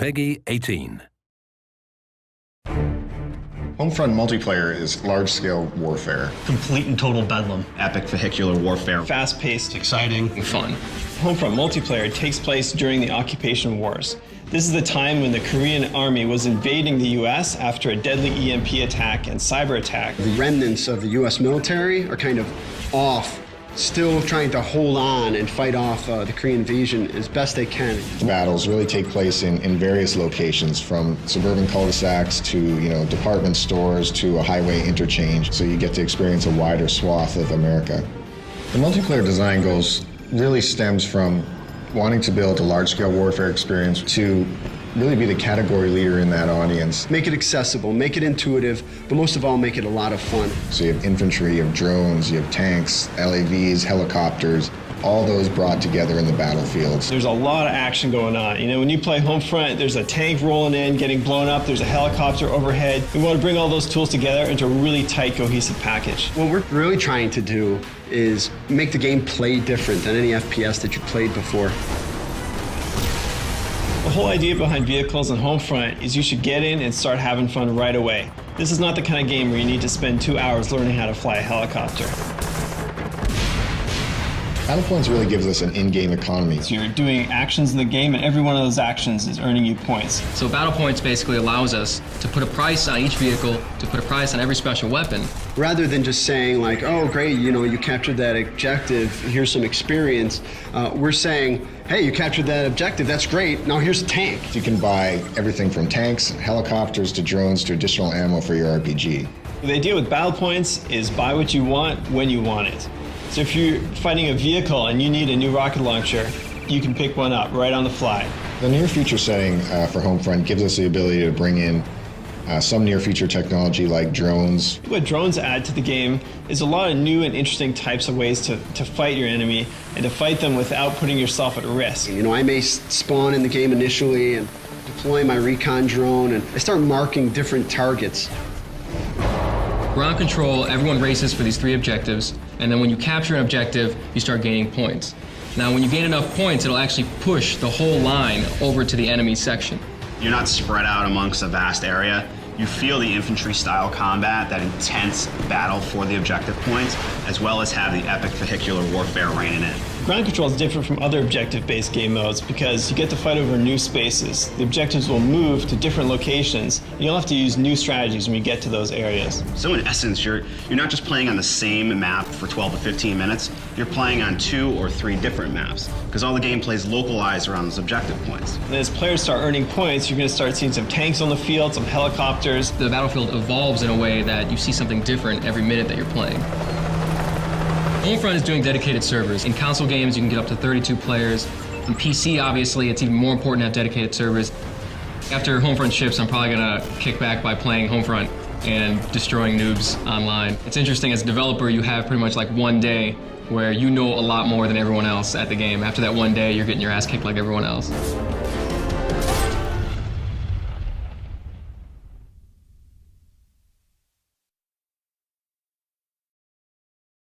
Peggy 18. Homefront multiplayer is large-scale warfare. Complete and total bedlam. Epic vehicular warfare. Fast-paced, Exciting. fun. Homefront multiplayer takes place during the occupation wars. This is the time when the Korean army was invading the US after a deadly EMP attack and cyber attack. The remnants of the US military are kind of off, still trying to hold on and fight off the Korean invasion as best they can. The battles really take place in various locations, from suburban cul-de-sacs to department stores to a highway interchange, so you get to experience a wider swath of America. The multiplayer design goals really stems from wanting to build a large-scale warfare experience to really be the category leader in that audience. Make it accessible, make it intuitive, but most of all, make it a lot of fun. So you have infantry, you have drones, you have tanks, LAVs, helicopters, all those brought together in the battlefields. There's a lot of action going on. When you play Homefront, there's a tank rolling in, getting blown up, there's a helicopter overhead. We want to bring all those tools together into a really tight, cohesive package. What we're really trying to do is make the game play different than any FPS that you played before. The whole idea behind vehicles and Homefront is you should get in and start having fun right away. This is not the kind of game where you need to spend 2 hours learning how to fly a helicopter. Battlepoints really gives us an in-game economy. So you're doing actions in the game, and every one of those actions is earning you points. So Battle Points basically allows us to put a price on each vehicle, to put a price on every special weapon. Rather than just saying like, oh great, you captured that objective, here's some experience, we're saying, hey, you captured that objective, that's great, now here's a tank. You can buy everything from tanks, helicopters, to drones, to additional ammo for your RPG. The idea with Battle Points is buy what you want when you want it. So if you're fighting a vehicle and you need a new rocket launcher, you can pick one up right on the fly. The near future setting for Homefront gives us the ability to bring in some near future technology like drones. What drones add to the game is a lot of new and interesting types of ways to fight your enemy and to fight them without putting yourself at risk. I may spawn in the game initially and deploy my recon drone, and I start marking different targets. Ground control, everyone races for these 3 objectives, and then when you capture an objective, you start gaining points. Now, when you gain enough points, it'll actually push the whole line over to the enemy section. You're not spread out amongst a vast area. You feel the infantry-style combat, that intense battle for the objective points, as well as have the epic vehicular warfare reigning in. Ground control is different from other objective-based game modes because you get to fight over new spaces. The objectives will move to different locations, and you'll have to use new strategies when you get to those areas. So in essence, you're not just playing on the same map for 12 to 15 minutes, you're playing on 2 or 3 different maps, because all the gameplay is localized around those objective points. And as players start earning points, you're going to start seeing some tanks on the field, some helicopters. The battlefield evolves in a way that you see something different every minute that you're playing. Homefront is doing dedicated servers. In console games, you can get up to 32 players. In PC, obviously, it's even more important to have dedicated servers. After Homefront ships, I'm probably gonna kick back by playing Homefront and destroying noobs online. It's interesting, as a developer, you have pretty much like one day where you know a lot more than everyone else at the game. After that one day, you're getting your ass kicked like everyone else.